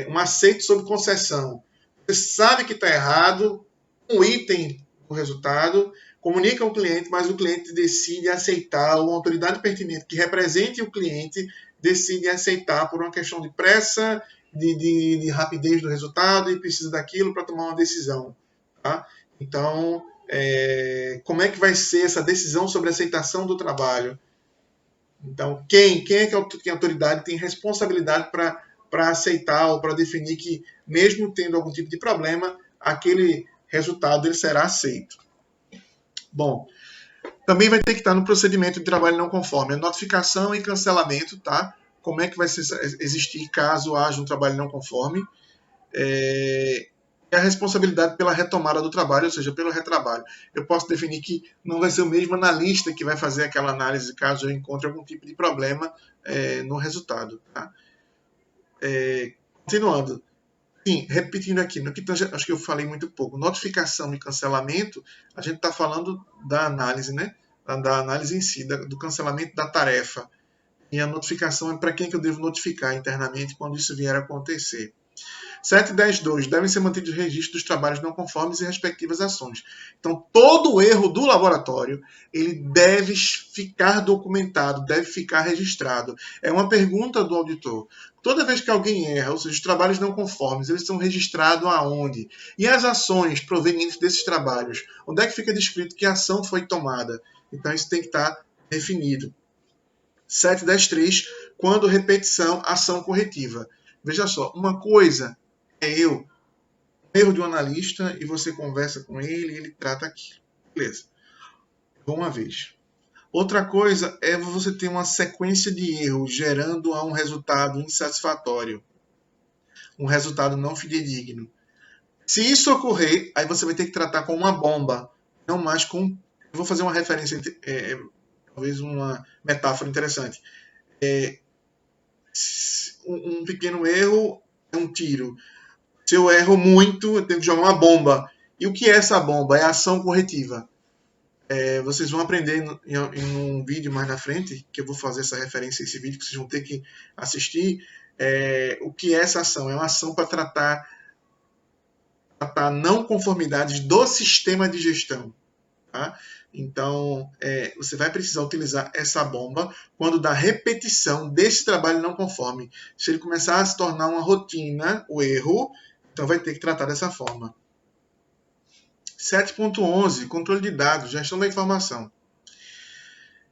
Um aceito sob concessão. Você sabe que está errado, um item do resultado, comunica ao cliente, mas o cliente decide aceitar, ou a autoridade pertinente que represente o cliente decide aceitar por uma questão de pressa, de rapidez do resultado e precisa daquilo para tomar uma decisão. Tá? Então, como é que vai ser essa decisão sobre a aceitação do trabalho? Então, quem é que a autoridade tem responsabilidade para aceitar ou para definir que, mesmo tendo algum tipo de problema, aquele resultado ele será aceito. Bom, Também vai ter que estar no procedimento de trabalho não conforme a notificação e cancelamento, tá? Como é que vai existir caso haja um trabalho não conforme. E a responsabilidade pela retomada do trabalho, ou seja, pelo retrabalho. Eu posso definir que não vai ser o mesmo analista que vai fazer aquela análise caso eu encontre algum tipo de problema no resultado. Tá? Continuando. Sim, repetindo aqui, no que acho que eu falei muito pouco. Notificação e cancelamento, a gente está falando da análise, né? Da análise em si, do cancelamento da tarefa. E a notificação é para quem que eu devo notificar internamente quando isso vier a acontecer. 7.10.2. Devem ser mantidos registros dos trabalhos não conformes e respectivas ações. Então, todo erro do laboratório, ele deve ficar documentado, deve ficar registrado. É uma pergunta do auditor. Toda vez que alguém erra, ou seja, os trabalhos não conformes, eles são registrados aonde? E as ações provenientes desses trabalhos? Onde é que fica descrito que a ação foi tomada? Então, isso tem que estar definido. 7.10.3. Quando repetição, ação corretiva. Veja só, uma coisa um erro de um analista e você conversa com ele e ele trata aquilo. Beleza. Uma vez. Outra coisa é você ter uma sequência de erros gerando a um resultado insatisfatório, um resultado não fidedigno. Se isso ocorrer, aí você vai ter que tratar com uma bomba, não mais com. Eu vou fazer uma referência, talvez uma metáfora interessante. Um pequeno erro é um tiro. Se eu erro muito, eu tenho que jogar uma bomba. E o que é essa bomba? É a ação corretiva. Vocês vão aprender em um vídeo mais na frente, que eu vou fazer essa referência a esse vídeo, que vocês vão ter que assistir. O que é essa ação? É uma ação para tratar não conformidades do sistema de gestão. Tá? Então, você vai precisar utilizar essa bomba quando dá repetição desse trabalho não conforme. Se ele começar a se tornar uma rotina, o erro, então vai ter que tratar dessa forma. 7.11, controle de dados, gestão da informação.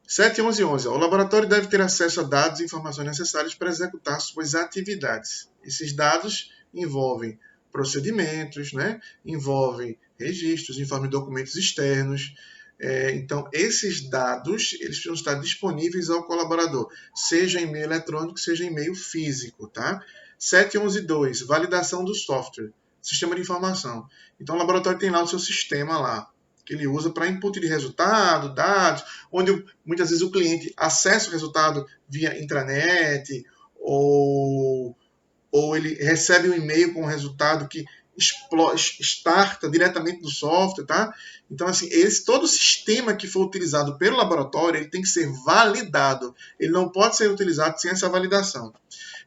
7.11.11. O laboratório deve ter acesso a dados e informações necessárias para executar suas atividades. Esses dados envolvem procedimentos, né? Envolvem registros, envolvem documentos externos. Então, esses dados eles precisam estar disponíveis ao colaborador, seja em meio eletrônico, seja em meio físico. Tá? 7.11.2. Validação do software, sistema de informação. Então, o laboratório tem lá o seu sistema lá, que ele usa para input de resultado, dados, onde muitas vezes o cliente acessa o resultado via intranet, ou ele recebe um e-mail com o resultado que starta diretamente do software, tá? Então, assim, todo o sistema que for utilizado pelo laboratório, ele tem que ser validado. Ele não pode ser utilizado sem essa validação.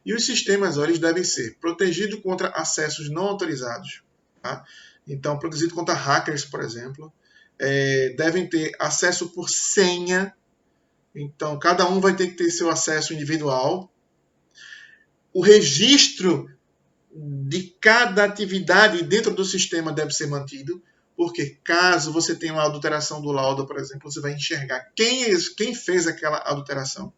E os sistemas, eles devem ser protegidos contra acessos não autorizados, tá? Então, protegido contra hackers, por exemplo. Devem ter acesso por senha. Então, cada um vai ter que ter seu acesso individual. O registro de cada atividade dentro do sistema deve ser mantido, porque caso você tenha uma adulteração do laudo, por exemplo, você vai enxergar quem fez aquela adulteração.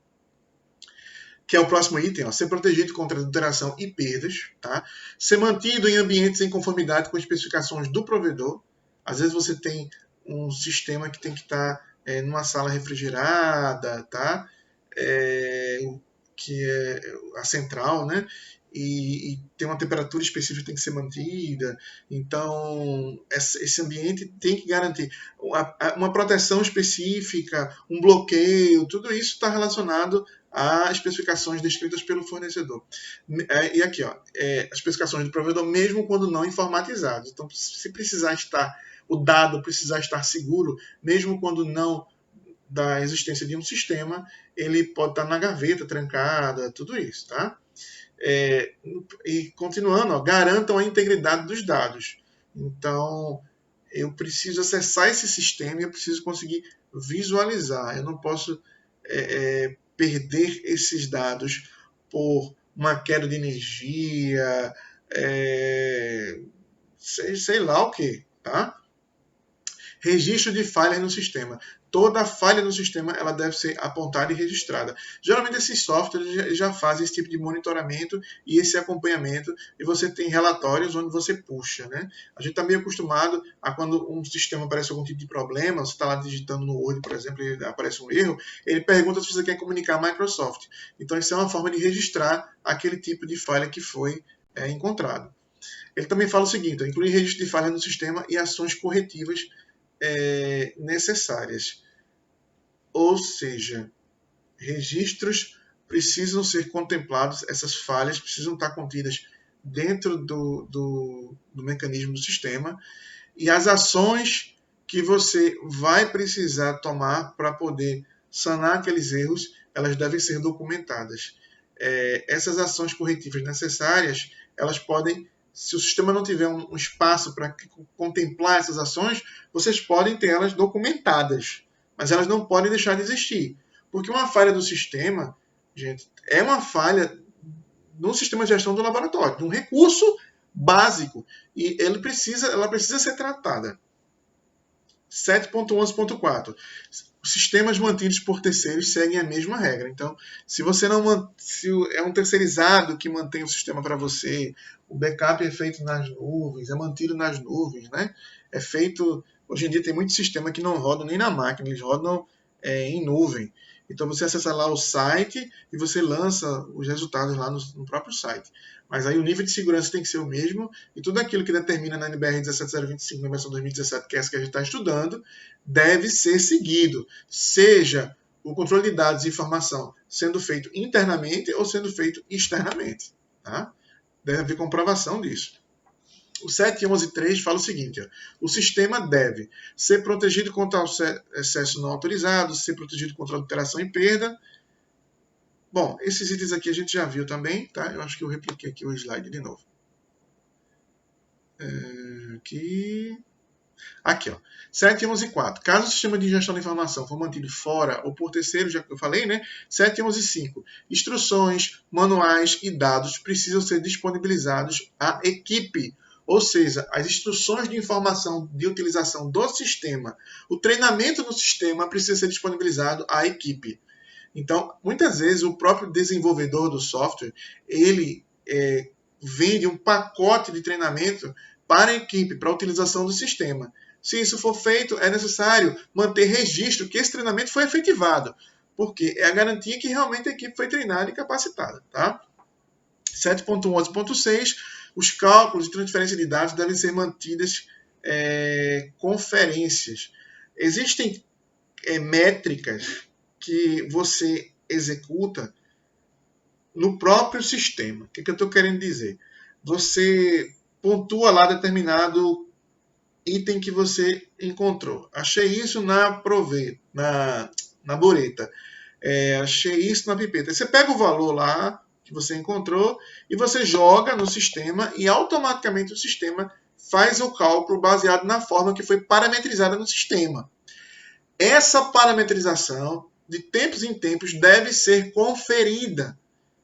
Que é o próximo item, ser protegido contra adulteração e perdas, tá? Ser mantido em ambientes em conformidade com as especificações do provedor. Às vezes você tem um sistema que tem que estar numa sala refrigerada, tá? Que é a central, né? E tem uma temperatura específica que tem que ser mantida. Então, esse ambiente tem que garantir uma proteção específica, um bloqueio, tudo isso está relacionado a especificações descritas pelo fornecedor. E aqui, as especificações do provedor, mesmo quando não informatizados. Então, se precisar estar, o dado precisar estar seguro, mesmo quando não da existência de um sistema, ele pode estar na gaveta, trancada, tudo isso, tá? E continuando, garantam a integridade dos dados. Então, eu preciso acessar esse sistema e eu preciso conseguir visualizar. Eu não posso perder esses dados por uma queda de energia, sei lá o que, tá? Registro de falhas no sistema. toda falha no sistema ela deve ser apontada e registrada. Geralmente esses softwares já fazem esse tipo de monitoramento e esse acompanhamento, e você tem relatórios onde você puxa, né? A gente está meio acostumado a quando um sistema aparece algum tipo de problema, você está lá digitando no Word, por exemplo, e aparece um erro, ele pergunta se você quer comunicar a Microsoft. Então isso é uma forma de registrar aquele tipo de falha que foi encontrado. Ele também fala o seguinte: incluir registro de falha no sistema e ações corretivas necessárias. Ou seja, registros precisam ser contemplados, essas falhas precisam estar contidas dentro do mecanismo do sistema, e as ações que você vai precisar tomar para poder sanar aqueles erros, elas devem ser documentadas. Essas ações corretivas necessárias, elas podem, se o sistema não tiver um espaço para contemplar essas ações, vocês podem ter elas documentadas, mas elas não podem deixar de existir. Porque uma falha do sistema, gente, é uma falha no sistema de gestão do laboratório, de um recurso básico, e ela precisa ser tratada. 7.11.4. Os sistemas mantidos por terceiros seguem a mesma regra. Então, se é um terceirizado que mantém o sistema para você, o backup é feito nas nuvens, é mantido nas nuvens, né? É feito. Hoje em dia tem muito sistema que não rodam nem na máquina, eles rodam em nuvem. Então você acessa lá o site e você lança os resultados lá no próprio site. Mas aí o nível de segurança tem que ser o mesmo, e tudo aquilo que determina na NBR 17025, na versão 2017, que é essa que a gente está estudando, deve ser seguido. Seja o controle de dados e informação sendo feito internamente ou sendo feito externamente. Tá? Deve haver comprovação disso. O 7.11.3 fala o seguinte: ó, o sistema deve ser protegido contra o acesso não autorizado, ser protegido contra alteração e perda. Bom, esses itens aqui a gente já viu também, tá? Eu acho que eu repliquei aqui o slide de novo. Aqui, ó. 7.11.4. Caso o sistema de gestão da informação for mantido fora ou por terceiros, já que eu falei, né? 7.11.5. Instruções, manuais e dados precisam ser disponibilizados à equipe. Ou seja, as instruções de informação de utilização do sistema, o treinamento no sistema precisa ser disponibilizado à equipe. Então, muitas vezes, o próprio desenvolvedor do software, ele vende um pacote de treinamento para a equipe, para a utilização do sistema. Se isso for feito, é necessário manter registro que esse treinamento foi efetivado, porque é a garantia que realmente a equipe foi treinada e capacitada. Tá? 7.11.6, os cálculos de transferência de dados devem ser mantidas conferências. Existem métricas que você executa no próprio sistema. O que eu estou querendo dizer? Você pontua lá determinado item que você encontrou. Achei isso na proveta, na bureta. Achei isso na pipeta. Você pega o valor lá que você encontrou e você joga no sistema, e automaticamente o sistema faz o cálculo baseado na forma que foi parametrizada no sistema. Essa parametrização, de tempos em tempos, deve ser conferida.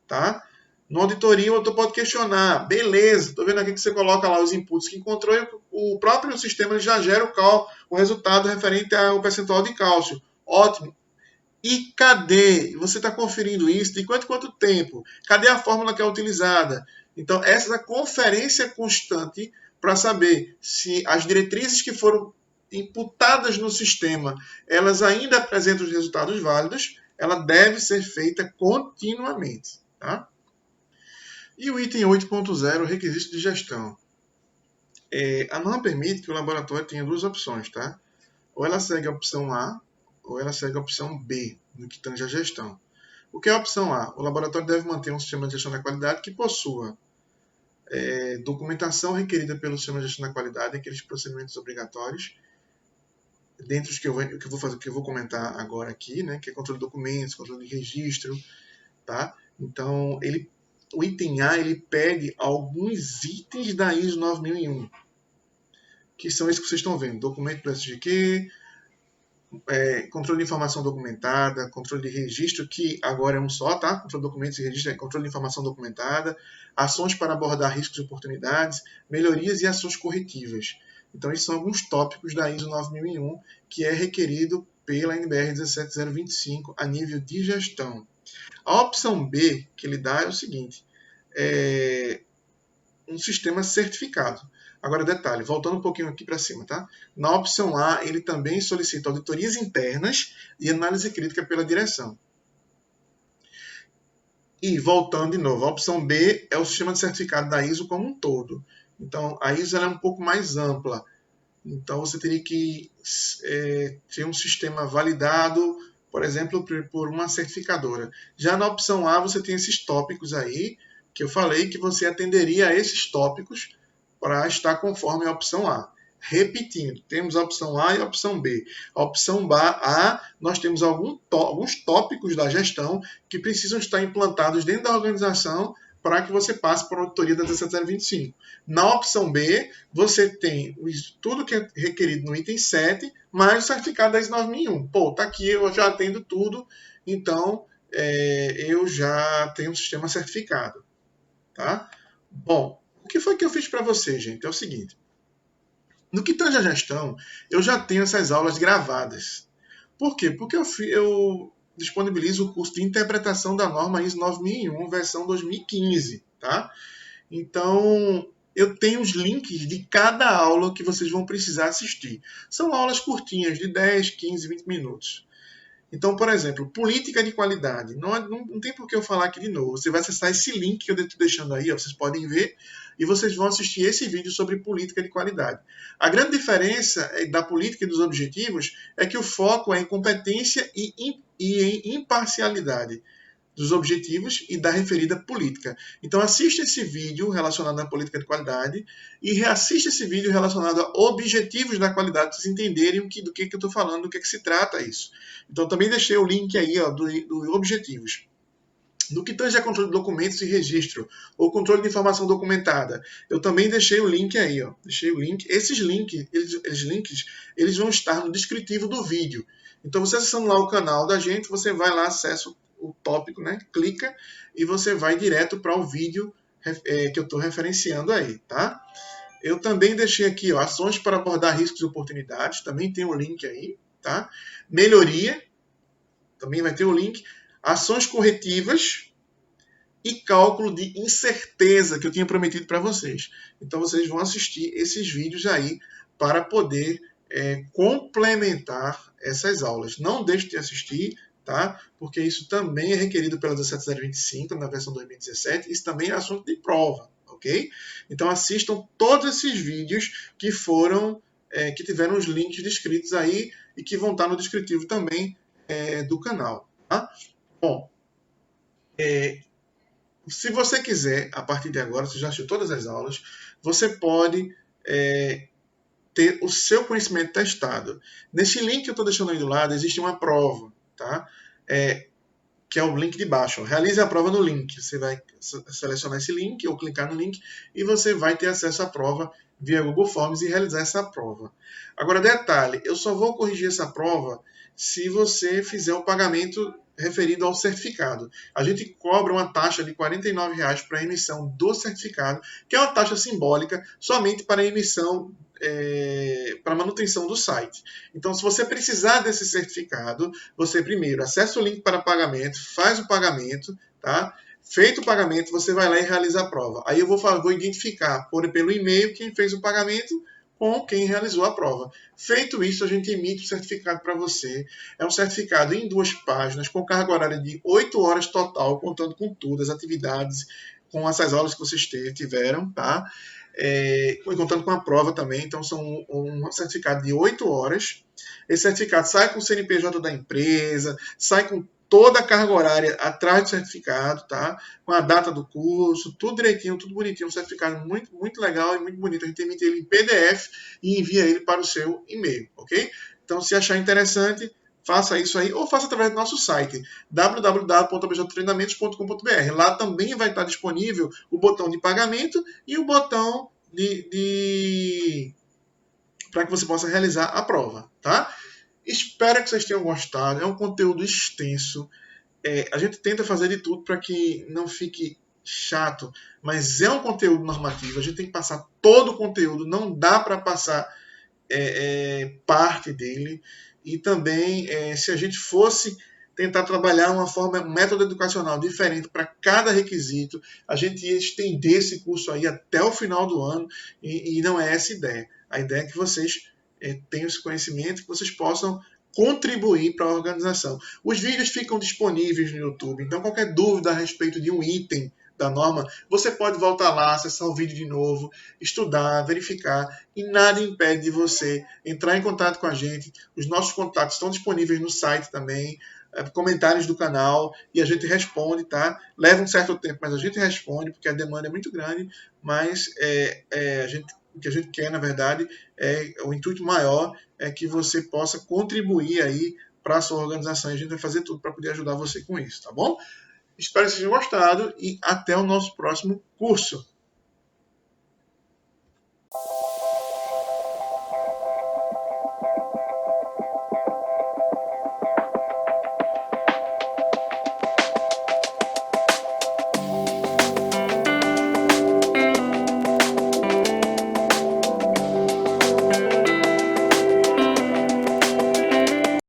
Tá? No auditoria, o autor pode questionar. Beleza, estou vendo aqui que você coloca lá os inputs que encontrou, e o próprio sistema já gera o resultado referente ao percentual de cálcio. Ótimo. E cadê? Você está conferindo isso? De quanto tempo? Cadê a fórmula que é utilizada? Então, essa conferência constante para saber se as diretrizes que foram imputadas no sistema, elas ainda apresentam os resultados válidos, ela deve ser feita continuamente. Tá? E o item 8.0, requisitos de gestão. A norma permite que o laboratório tenha duas opções. Tá? Ou ela segue a opção A, ou ela segue a opção B, no que tange a gestão. O que é a opção A? O laboratório deve manter um sistema de gestão da qualidade que possua documentação requerida pelo sistema de gestão da qualidade, aqueles procedimentos obrigatórios, dentre os que eu vou comentar agora aqui, né, que é controle de documentos, controle de registro. Tá? Então, o item A ele pede alguns itens da ISO 9001, que são esses que vocês estão vendo: documento do SGQ, controle de informação documentada, controle de registro, que agora é um só, tá? Controle de documentos e registro, controle de informação documentada, ações para abordar riscos e oportunidades, melhorias e ações corretivas. Então, esses são alguns tópicos da ISO 9001 que é requerido pela NBR 17025 a nível de gestão. A opção B que ele dá é o seguinte, é um sistema certificado. Agora, detalhe, voltando um pouquinho aqui para cima, tá? Na opção A, ele também solicita auditorias internas e análise crítica pela direção. E, voltando de novo, a opção B é o sistema de certificado da ISO como um todo. Então, a ISO ela é um pouco mais ampla. Então, você teria que ter um sistema validado, por exemplo, por uma certificadora. Já na opção A, você tem esses tópicos aí, que eu falei que você atenderia a esses tópicos para estar conforme a opção A. Repetindo, temos a opção A e a opção B. A opção A, nós temos alguns tópicos da gestão que precisam estar implantados dentro da organização para que você passe por auditoria da 17025. Na opção B, você tem tudo que é requerido no item 7, mais o certificado da ISO 9001. Pô, tá aqui, eu já atendo tudo, então eu já tenho um sistema certificado. Tá? Bom, o que foi que eu fiz para você, gente? É o seguinte. No que tange a gestão, eu já tenho essas aulas gravadas. Por quê? Porque eu disponibilizo o curso de interpretação da norma ISO 9001, versão 2015, tá? Então, eu tenho os links de cada aula que vocês vão precisar assistir. São aulas curtinhas, de 10, 15, 20 minutos. Então, por exemplo, política de qualidade. Não tem por que eu falar aqui de novo. Você vai acessar esse link que eu estou deixando aí, ó, vocês podem ver, e vocês vão assistir esse vídeo sobre política de qualidade. A grande diferença da política e dos objetivos é que o foco é em competência e em imparcialidade dos objetivos e da referida política. Então assista esse vídeo relacionado à política de qualidade e reassista esse vídeo relacionado a objetivos da qualidade para vocês entenderem do que eu estou falando, do que se trata isso. Então também deixei o link aí ó, do objetivos. No que tange a controle de documentos e registro, ou controle de informação documentada, eu também deixei o link aí, ó. Deixei o link. Esses links, eles vão estar no descritivo do vídeo. Então, você acessando lá o canal da gente, você vai lá, acessa o tópico, né? Clica e você vai direto para o vídeo que eu estou referenciando aí, tá? Eu também deixei aqui, ó, ações para abordar riscos e oportunidades, também tem um link aí, tá? Melhoria, também vai ter o link. Ações corretivas e cálculo de incerteza que eu tinha prometido para vocês. Então vocês vão assistir esses vídeos aí para poder complementar essas aulas. Não deixe de assistir, tá? Porque isso também é requerido pela 17025 na versão 2017. Isso também é assunto de prova, ok? Então assistam todos esses vídeos que foram, que tiveram os links descritos aí e que vão estar no descritivo também do canal. Tá? Bom, se você quiser, a partir de agora, você já assistiu todas as aulas, você pode ter o seu conhecimento testado. Nesse link que eu estou deixando aí do lado, existe uma prova, tá? Que é o link de baixo. Realize a prova no link. Você vai selecionar esse link ou clicar no link e você vai ter acesso à prova via Google Forms e realizar essa prova. Agora, detalhe, eu só vou corrigir essa prova se você fizer o pagamento referido ao certificado. A gente cobra uma taxa de R$ 49,00 para a emissão do certificado, que é uma taxa simbólica somente para a emissão, para manutenção do site. Então, se você precisar desse certificado, você primeiro acessa o link para pagamento, faz o pagamento, tá? Feito o pagamento, você vai lá e realiza a prova. Aí eu vou identificar pelo e-mail quem fez o pagamento com quem realizou a prova. Feito isso, a gente emite o certificado para você. É um certificado em 2 páginas, com carga horária de 8 horas total, contando com tudo, as atividades, com essas aulas que vocês tiveram, tá? Contando com a prova também. Então, são um certificado de 8 horas. Esse certificado sai com o CNPJ da empresa, sai com toda a carga horária atrás do certificado, tá? Com a data do curso, tudo direitinho, tudo bonitinho, um certificado muito, muito legal e muito bonito. A gente emite ele em PDF e envia ele para o seu e-mail, ok? Então, se achar interessante, faça isso aí, ou faça através do nosso site, www.abjtreinamentos.com.br. Lá também vai estar disponível o botão de pagamento e o botão para que você possa realizar a prova, tá? Espero que vocês tenham gostado. É um conteúdo extenso. A gente tenta fazer de tudo para que não fique chato, mas é um conteúdo normativo. A gente tem que passar todo o conteúdo. Não dá para passar parte dele. e também se a gente fosse tentar trabalhar um método educacional diferente para cada requisito, a gente ia estender esse curso aí até o final do ano, e não é essa a ideia. A ideia é que vocês tenham esse conhecimento, que vocês possam contribuir para a organização. Os vídeos ficam disponíveis no YouTube, então qualquer dúvida a respeito de um item da norma, você pode voltar lá, acessar o vídeo de novo, estudar, verificar, e nada impede de você entrar em contato com a gente. Os nossos contatos estão disponíveis no site também, comentários do canal, e a gente responde, tá? Leva um certo tempo, mas a gente responde, porque a demanda é muito grande, mas o que a gente quer, na verdade, o intuito maior é que você possa contribuir aí para a sua organização, e a gente vai fazer tudo para poder ajudar você com isso, tá bom? Espero que vocês tenham gostado e até o nosso próximo curso.